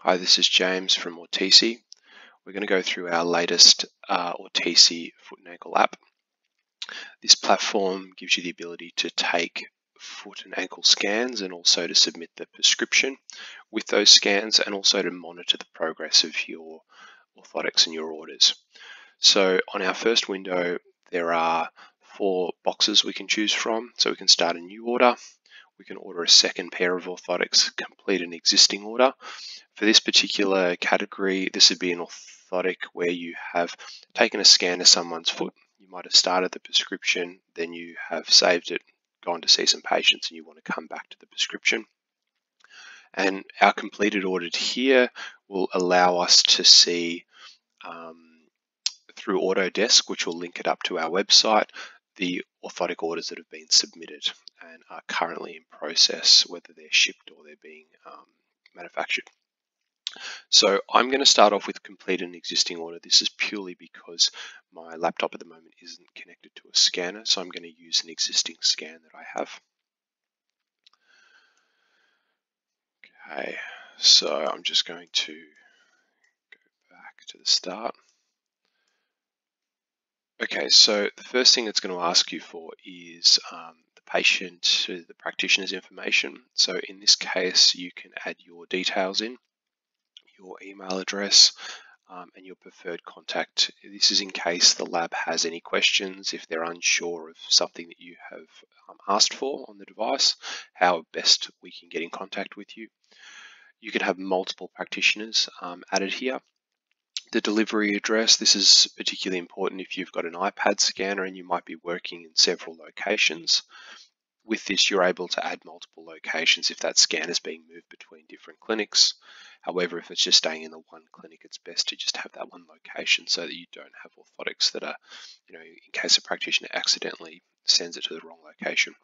Hi, this is James from Ortesi. We're going to go through our latest Ortesi foot and ankle app. This platform gives you the ability to take foot and ankle scans and also to submit the prescription with those scans and also to monitor the progress of your orthotics and your orders. So on our first window, there are 4 boxes we can choose from. So we can start a new order. We can order a second pair of orthotics, complete an existing order. For this particular category, this would be an orthotic where you have taken a scan of someone's foot. You might have started the prescription, then you have saved it, gone to see some patients, and you want to come back to the prescription. And our completed order here will allow us to see through Autodesk, which will link it up to our website, the orthotic orders that have been submitted and are currently in process, whether they're shipped or they're being manufactured. So I'm going to start off with complete an existing order. This is purely because my laptop at the moment isn't connected to a scanner, so I'm going to use an existing scan that I have. Okay, so I'm just going to go back to the start. Okay, so the first thing it's going to ask you for is the patient, the practitioner's information. So in this case, you can add your details in, your email address, and your preferred contact. This is in case the lab has any questions, if they're unsure of something that you have asked for on the device, how best we can get in contact with you. You could have multiple practitioners added here. The delivery address, this is particularly important if you've got an iPad scanner and you might be working in several locations. With this, you're able to add multiple locations if that scan is being moved between different clinics. However, if it's just staying in the one clinic, it's best to just have that one location so that you don't have orthotics that are, in case a practitioner accidentally sends it to the wrong location.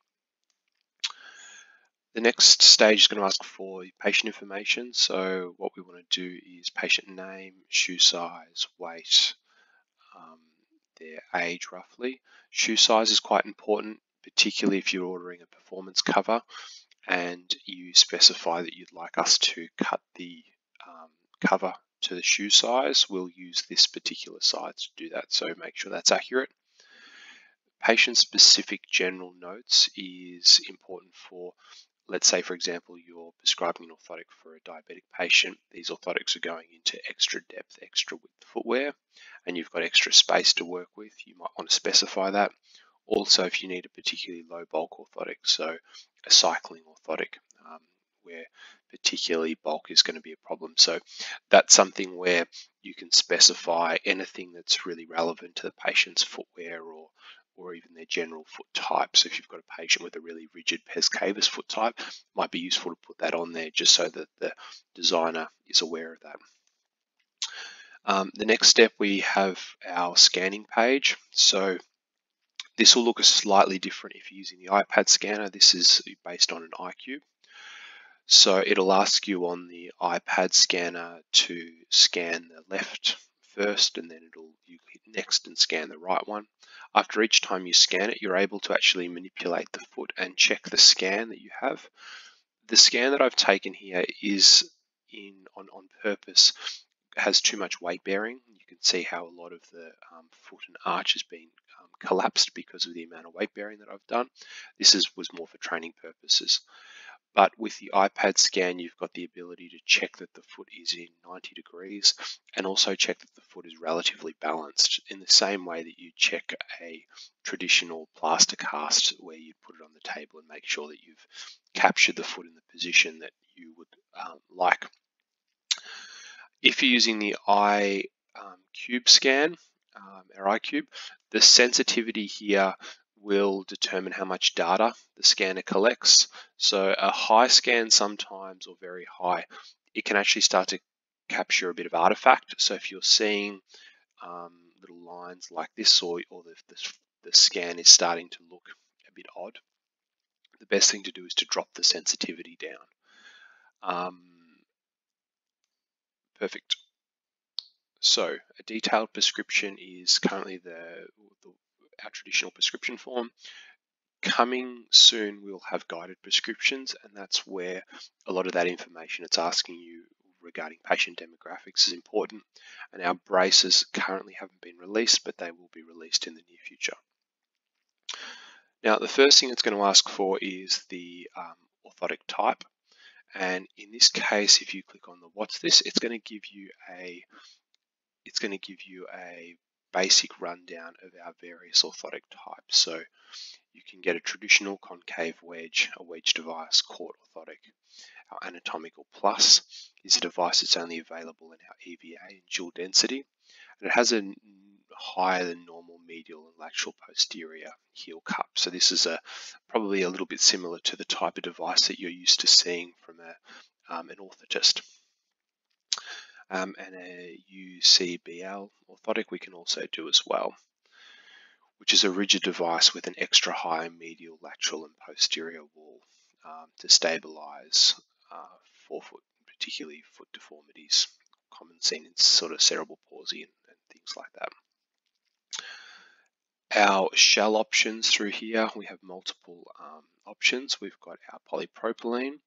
The next stage is going to ask for patient information. So what we want to do is patient name, shoe size, weight, their age roughly. Shoe size is quite important, particularly if you're ordering a performance cover and you specify that you'd like us to cut the cover to the shoe size. We'll use this particular size to do that, so make sure that's accurate. Patient-specific general notes is important for, let's say, for example, you're prescribing an orthotic for a diabetic patient. These orthotics are going into extra depth, extra width footwear, and you've got extra space to work with. You might want to specify that. Also, if you need a particularly low bulk orthotic, so a cycling orthotic, where particularly bulk is going to be a problem. So that's something where you can specify anything that's really relevant to the patient's footwear or even their general foot type. So if you've got a patient with a really rigid pes cavus foot type, it might be useful to put that on there just so that the designer is aware of that. The next step, we have our scanning page. So this will look slightly different if you're using the iPad scanner. This is based on an iCube. So it'll ask you on the iPad scanner to scan the left first, and then you hit next and scan the right one. After each time you scan it, you're able to actually manipulate the foot and check the scan that you have. The scan that I've taken here is on purpose, has too much weight bearing. You can see how a lot of the foot and arch has been collapsed because of the amount of weight bearing that I've done. This was more for training purposes. But with the iPad scan, you've got the ability to check that the foot is in 90 degrees and also check that the foot is relatively balanced in the same way that you check a traditional plaster cast where you put it on the table and make sure that you've captured the foot in the position that you would like. If you're using the iCube scan, our iCube, the sensitivity here will determine how much data the scanner collects. So a high scan sometimes, or very high, it can actually start to capture a bit of artifact. So if you're seeing little lines like this, or the scan is starting to look a bit odd, the best thing to do is to drop the sensitivity down. Perfect. So a detailed prescription is currently our traditional prescription form. Coming soon, we'll have guided prescriptions, and that's where a lot of that information it's asking you regarding patient demographics is important, and our braces currently haven't been released, but they will be released in the near future. Now, the first thing it's going to ask for is the orthotic type, and in this case, if you click on the "What's this?", it's going to give you a basic rundown of our various orthotic types. So you can get a traditional concave wedge, a wedge device, court orthotic. Our anatomical plus is a device that's only available in our EVA and dual density, and it has a higher than normal medial and lateral posterior heel cup. So this is probably a little bit similar to the type of device that you're used to seeing from an orthotist. And a UCBL orthotic we can also do as well, which is a rigid device with an extra high medial, lateral and posterior wall to stabilize forefoot, particularly foot deformities, common seen in sort of cerebral palsy and things like that. Our shell options through here, we have multiple options. We've got our polypropylene,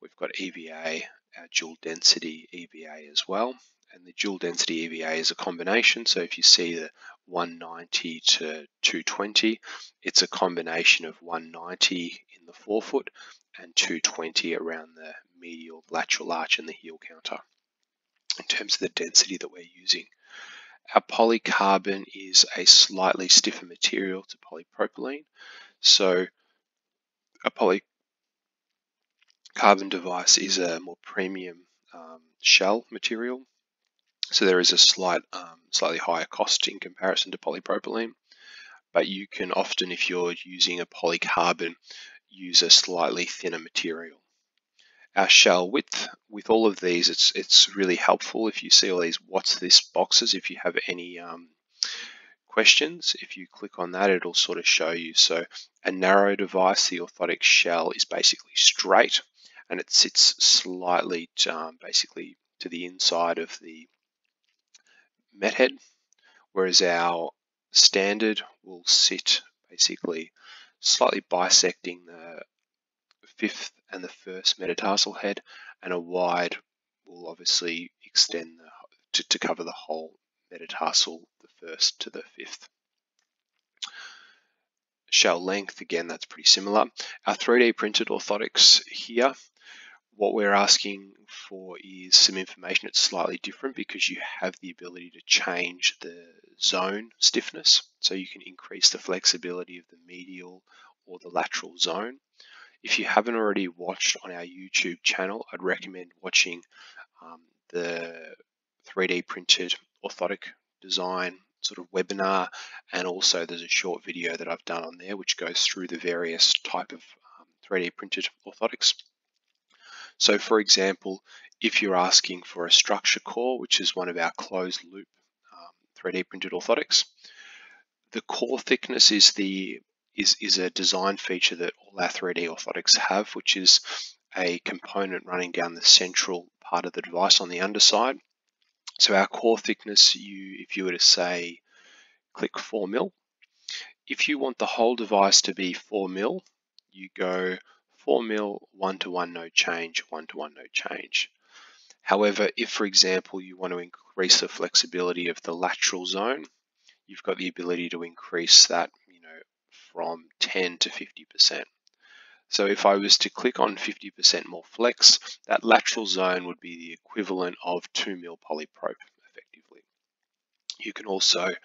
we've got EVA, our dual density EVA as well. And the dual density EVA is a combination. So if you see the 190 to 220, it's a combination of 190 in the forefoot and 220 around the medial lateral arch and the heel counter in terms of the density that we're using. Our polycarbon is a slightly stiffer material to polypropylene. So a polycarbon device is a more premium shell material. So there is a slightly higher cost in comparison to polypropylene. But you can often, if you're using a polycarbon, use a slightly thinner material. Our shell width, with all of these, it's really helpful if you see all these "What's this?" boxes. If you have any questions, if you click on that, it'll sort of show you. So a narrow device, the orthotic shell is basically straight, and it sits slightly basically to the inside of the met head, whereas our standard will sit basically slightly bisecting the fifth and the first metatarsal head, and a wide will obviously extend to cover the whole metatarsal, the first to the fifth. Shell length, again, that's pretty similar. Our 3D printed orthotics here, what we're asking for is some information that's slightly different because you have the ability to change the zone stiffness. So you can increase the flexibility of the medial or the lateral zone. If you haven't already watched on our YouTube channel, I'd recommend watching the 3D printed orthotic design sort of webinar, and also there's a short video that I've done on there which goes through the various type of 3D printed orthotics. So for example, if you're asking for a structure core, which is one of our closed loop 3D printed orthotics, the core thickness is a design feature that all our 3D orthotics have, which is a component running down the central part of the device on the underside. So our core thickness, if you were to say, click 4 mil, if you want the whole device to be 4 mil, you go 4 mil, 1-to-1 no change, 1-to-1 no change. However, if for example you want to increase the flexibility of the lateral zone, you've got the ability to increase that, from 10 to 50%. So if I was to click on 50% more flex, that lateral zone would be the equivalent of 2 mil polyprop effectively. You can also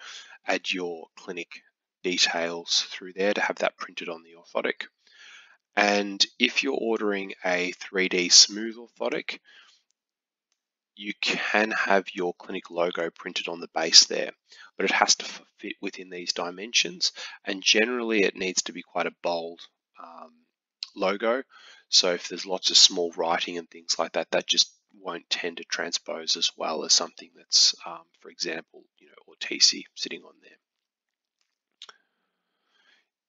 add your clinic details through there to have that printed on the orthotic. And if you're ordering a 3D smooth orthotic, you can have your clinic logo printed on the base there, but it has to fit within these dimensions, and generally it needs to be quite a bold logo. So if there's lots of small writing and things like that, that just won't tend to transpose as well as something that's, for example, Ortesi sitting on there.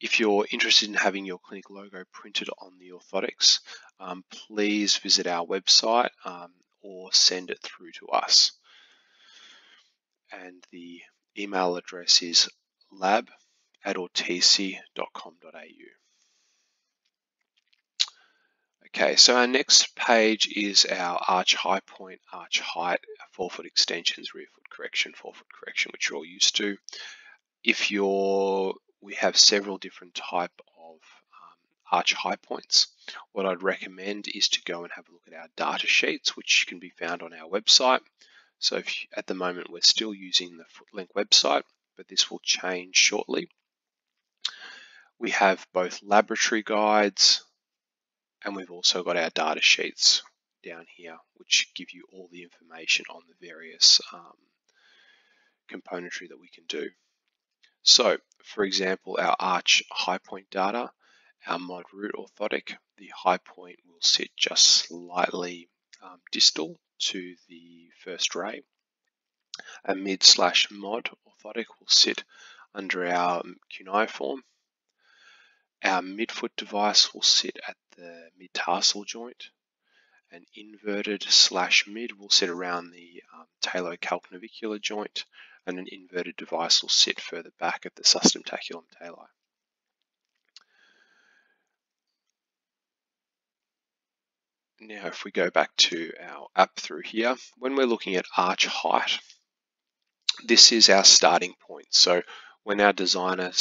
If you're interested in having your clinic logo printed on the orthotics, please visit our website or send it through to us. And the email address is lab@ortesi.com.au. Okay, so our next page is our arch high point, arch height, forefoot extensions, rear foot correction, forefoot correction, which you're all used to. We have several different type of arch high points. What I'd recommend is to go and have a look at our data sheets, which can be found on our website. So at the moment we're still using the FootLink website, but this will change shortly. We have both laboratory guides, and we've also got our data sheets down here, which give you all the information on the various componentry that we can do. So, for example, our arch high point data, our mod root orthotic, the high point will sit just slightly distal to the first ray. A mid/mod orthotic will sit under our cuneiform. Our midfoot device will sit at the mid-tarsal joint. An inverted/mid will sit around the talocalcnavicular joint, and an inverted device will sit further back at the sustumentaculum tali. Now, if we go back to our app through here, when we're looking at arch height, this is our starting point. So when our designer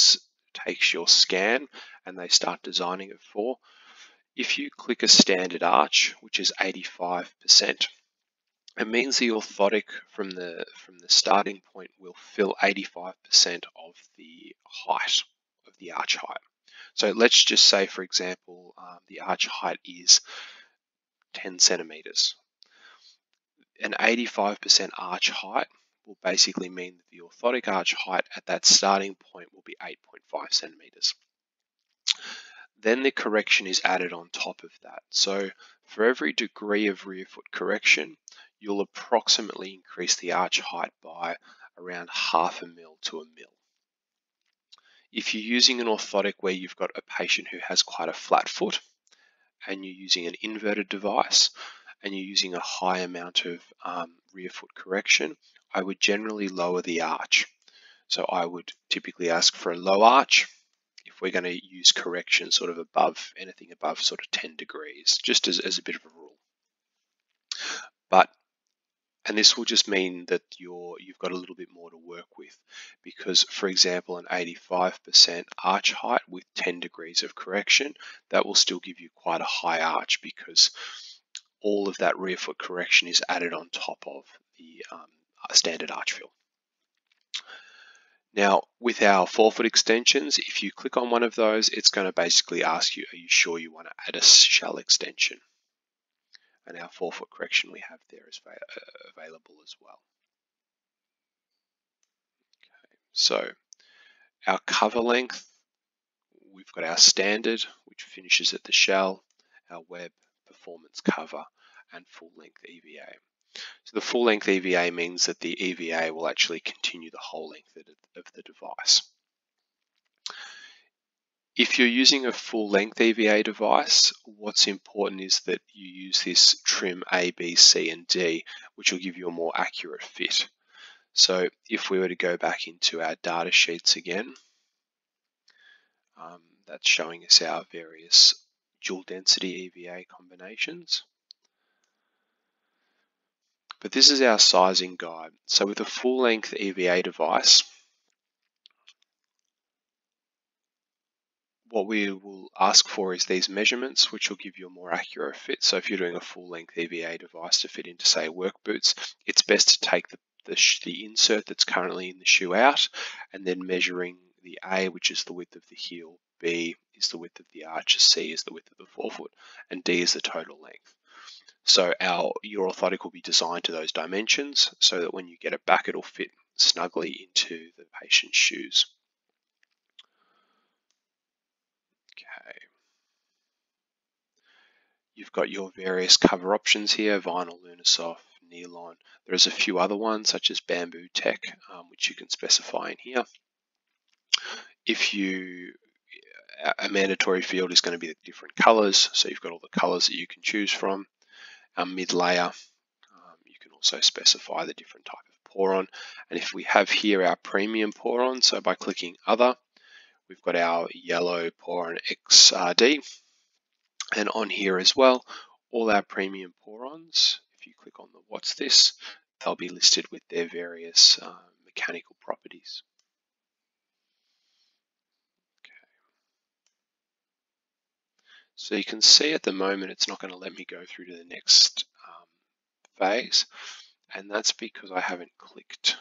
takes your scan and they start designing it for, if you click a standard arch, which is 85%, it means the orthotic from the starting point will fill 85% of the height of the arch height. So let's just say, for example, the arch height is 10 centimeters. An 85% arch height will basically mean that the orthotic arch height at that starting point will be 8.5 centimeters. Then the correction is added on top of that. So for every degree of rear foot correction, you'll approximately increase the arch height by around 0.5 mil to 1 mil. If you're using an orthotic where you've got a patient who has quite a flat foot and you're using an inverted device and you're using a high amount of rear foot correction, I would generally lower the arch. So I would typically ask for a low arch if we're going to use correction sort of above, anything above sort of 10 degrees, just as a bit of a rule. And this will just mean that you've got a little bit more to work with, because, for example, an 85% arch height with 10 degrees of correction, that will still give you quite a high arch, because all of that rear foot correction is added on top of the standard arch fill. Now, with our forefoot extensions, if you click on one of those, it's going to basically ask you, are you sure you want to add a shell extension? And our forefoot correction we have there is available as well. Okay, so our cover length, we've got our standard, which finishes at the shell, our web, performance cover, and full length EVA. So the full length EVA means that the EVA will actually continue the whole length of the device. If you're using a full length EVA device, what's important is that you use this trim A, B, C, and D, which will give you a more accurate fit. So if we were to go back into our data sheets again, that's showing us our various dual density EVA combinations. But this is our sizing guide. So with a full length EVA device, what we will ask for is these measurements, which will give you a more accurate fit. So if you're doing a full length EVA device to fit into, say, work boots, it's best to take the insert that's currently in the shoe out, and then measuring the A, which is the width of the heel, B is the width of the arch, C is the width of the forefoot, and D is the total length. So your orthotic will be designed to those dimensions so that when you get it back, it'll fit snugly into the patient's shoes. Okay. You've got your various cover options here: vinyl, Lunasoft, nylon. There's a few other ones such as bamboo tech, which you can specify in here. A mandatory field is going to be the different colors, so you've got all the colors that you can choose from. Our mid layer, you can also specify the different type of pour-on. And if we have here our premium pour-on, so by clicking other, we've got our yellow pour-on XRD. And on here as well, all our premium porons, if you click on the what's this, they'll be listed with their various mechanical properties. So you can see at the moment it's not going to let me go through to the next phase, and that's because I haven't clicked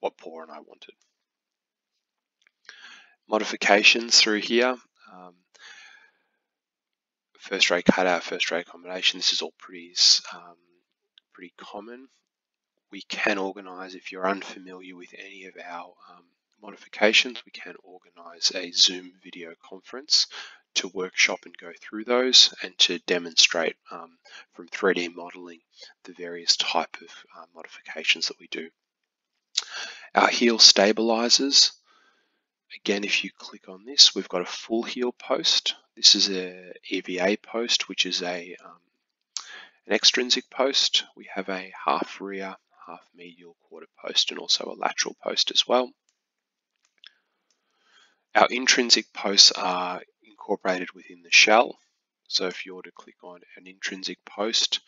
what poron I wanted. Modifications through here, first ray cutout, first ray combination, this is all pretty common. We can organize, if you're unfamiliar with any of our modifications, we can organize a Zoom video conference to workshop and go through those and to demonstrate from 3D modeling the various type of modifications that we do. Our heel stabilizers, again, if you click on this, we've got a full heel post. This is a EVA post, which is an extrinsic post. We have a half rear, half medial quarter post, and also a lateral post as well. Our intrinsic posts are incorporated within the shell. So if you were to click on an intrinsic post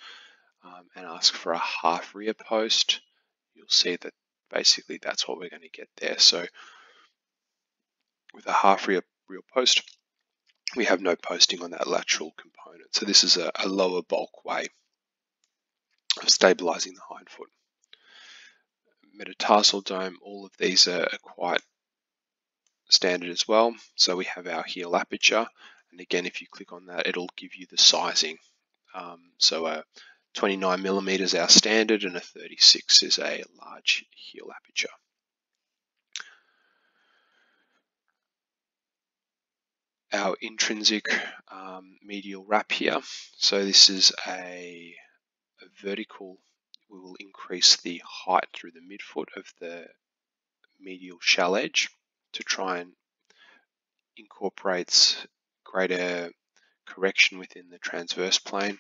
and ask for a half rear post, you'll see that basically that's what we're going to get there. So with a half rear post, we have no posting on that lateral component. So this is a lower bulk way of stabilizing the hindfoot. Metatarsal dome, all of these are quite standard as well. So we have our heel aperture, and again, if you click on that, it'll give you the sizing. So a 29mm is our standard, and a 36 is a large heel aperture. Our intrinsic medial wrap here. So this is a vertical. We will increase the height through the midfoot of the medial shell edge to try and incorporate greater correction within the transverse plane.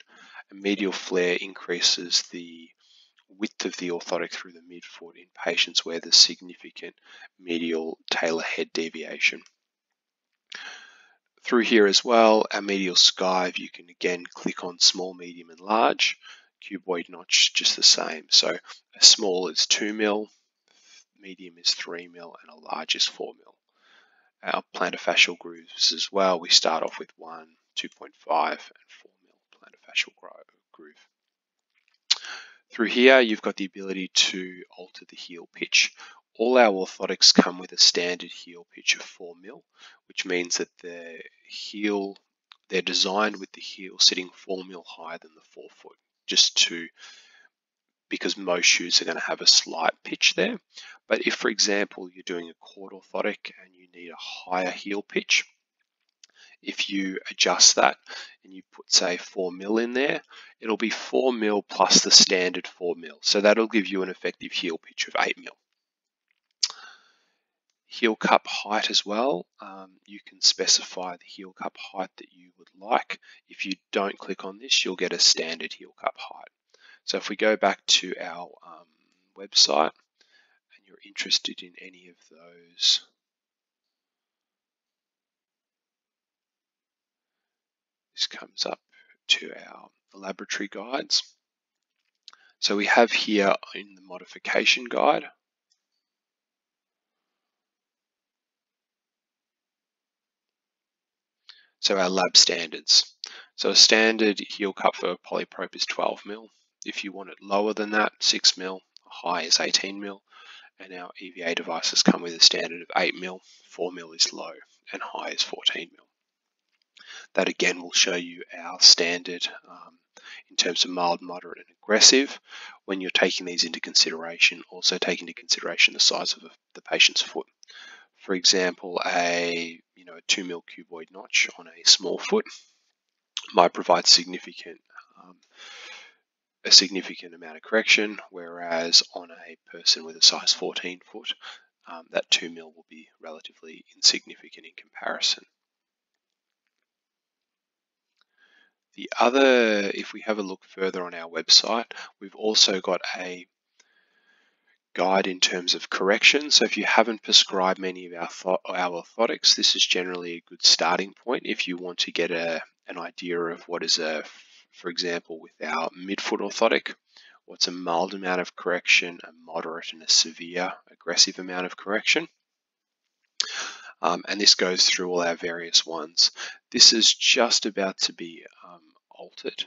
A medial flare increases the width of the orthotic through the midfoot in patients where there's significant medial talar head deviation. Through here as well, our medial skive, you can again click on small, medium, and large. Cuboid notch, just the same. So a small is 2mm, medium is 3mm, and a large is 4mm. Our plantar fascial grooves as well, we start off with 1, 2.5, and 4mm plantar fascial groove. Through here, you've got the ability to alter the heel pitch. All our orthotics come with a standard heel pitch of 4mm, which means that they're designed with the heel sitting 4mm higher than the forefoot, because most shoes are going to have a slight pitch there. But if, for example, you're doing a quad orthotic and you need a higher heel pitch, if you adjust that and you put, say, 4mm in there, it'll be 4mm plus the standard 4mm. So that'll give you an effective heel pitch of 8mm. Heel cup height as well. You can specify the heel cup height that you would like. If you don't click on this, you'll get a standard heel cup height. So if we go back to our website and you're interested in any of those, this comes up to our laboratory guides. So we have here in the modification guide, so our lab standards. So a standard heel cup for polyprop is 12mm. If you want it lower than that, 6mm, high is 18mm, and our EVA devices come with a standard of 8mm, 4mm is low, and high is 14mm. That again will show you our standard in terms of mild, moderate, and aggressive. When you're taking these into consideration, also take into consideration the size of the patient's foot. For example, a 2mm cuboid notch on a small foot might provide a significant amount of correction, whereas on a person with a size 14 foot, that 2mm will be relatively insignificant in comparison. The other, if we have a look further on our website, we've also got a guide in terms of correction. So if you haven't prescribed many of our orthotics, this is generally a good starting point if you want to get an idea of what is for example, with our midfoot orthotic, what's a mild amount of correction, a moderate and a severe aggressive amount of correction. And this goes through all our various ones. This is just about to be altered.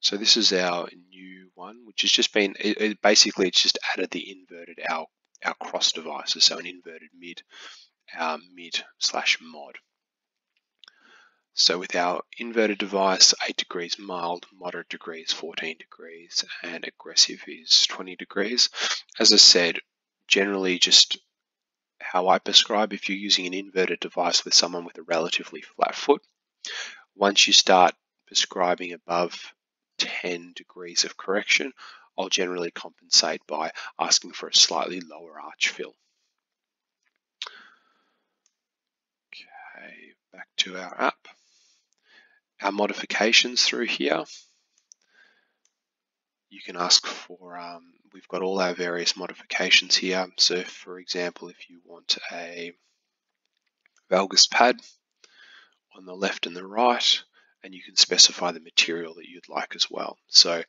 So this is our new one, which has just been, basically it's just added the inverted, our cross devices, so an inverted mid, our mid/mod. So with our inverted device, 8 degrees mild, moderate degrees 14 degrees, and aggressive is 20 degrees. As I said, generally just how I prescribe, if you're using an inverted device with someone with a relatively flat foot, once you start prescribing above 10 degrees of correction, I'll generally compensate by asking for a slightly lower arch fill. Okay, back to our app. Our modifications through here, you can ask for, we've got all our various modifications here. So for example, if you want a valgus pad on the left and the right, and you can specify the material that you'd like as well. So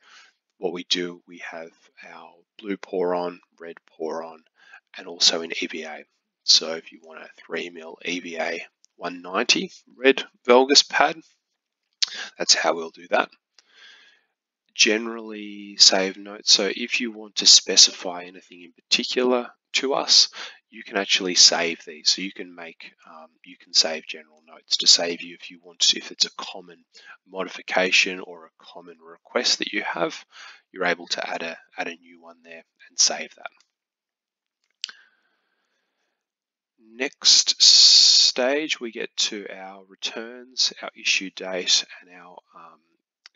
what we do, we have our blue pour-on, red pour-on, and also in EVA. So if you want a 3mm EVA 190 red valgus pad, that's how we'll do that. Generally save notes. So if you want to specify anything in particular to us, you can actually save these. So you can make, you can save general notes to save you if you want to, if it's a common modification or a common request that you have, you're able to add a new one there and save that. Next stage, we get to our returns, our issue date, and our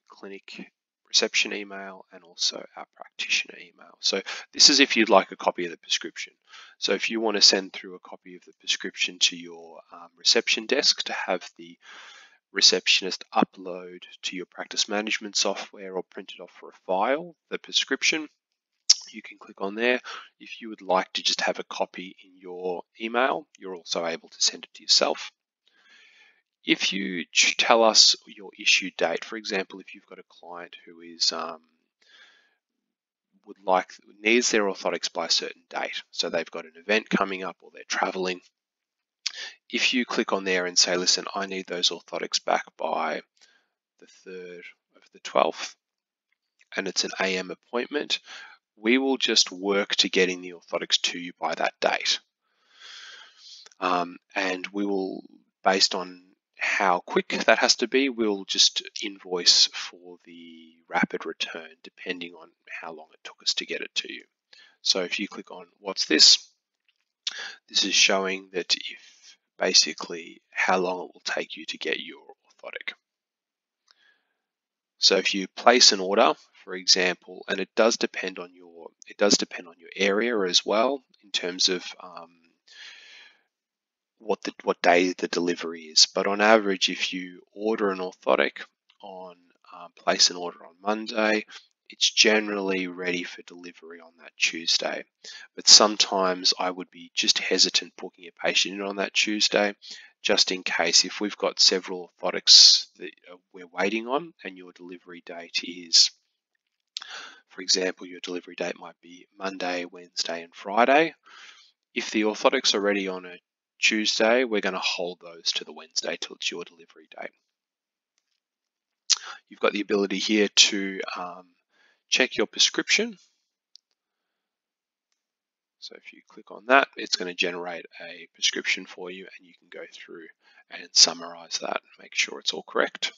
clinic reception email, and also our practitioner email. So this is if you'd like a copy of the prescription. So if you want to send through a copy of the prescription to your reception desk to have the receptionist upload to your practice management software or print it off for a file, the prescription, you can click on there. If you would like to just have a copy in your email, you're also able to send it to yourself. If you tell us your issue date, for example, if you've got a client who is needs their orthotics by a certain date, so they've got an event coming up or they're traveling, if you click on there and say, listen, I need those orthotics back by the 3rd of the 12th, and it's an AM appointment, we will just work to getting the orthotics to you by that date. And we will, based on how quick that has to be, we'll just invoice for the rapid return depending on how long it took us to get it to you. So if you click on what's this, this is showing that if basically how long it will take you to get your orthotic. So if you place an order, for example, and it does depend on your area as well in terms of what day the delivery is. But on average, if you order an orthotic on place an order on Monday, it's generally ready for delivery on that Tuesday. But sometimes I would be just hesitant booking a patient in on that Tuesday, just in case if we've got several orthotics that we're waiting on and your delivery date is, for example, your delivery date might be Monday, Wednesday, and Friday. If the orthotics are ready on a Tuesday, we're going to hold those to the Wednesday till it's your delivery date. You've got the ability here to check your prescription. So if you click on that, it's going to generate a prescription for you, and you can go through and summarize that and make sure it's all correct.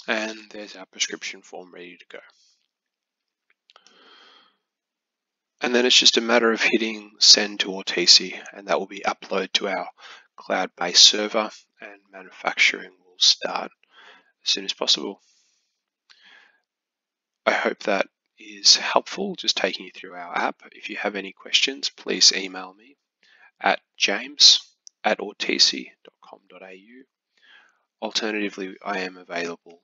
And there's our prescription form ready to go. And then it's just a matter of hitting send to Ortesi, and that will be uploaded to our cloud-based server, and manufacturing will start as soon as possible. I hope that is helpful, just taking you through our app. If you have any questions, please email me at james@ortesi.com.au. Alternatively, I am available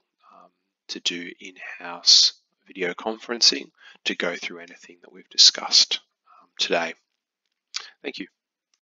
to do in-house video conferencing to go through anything that we've discussed today. Thank you.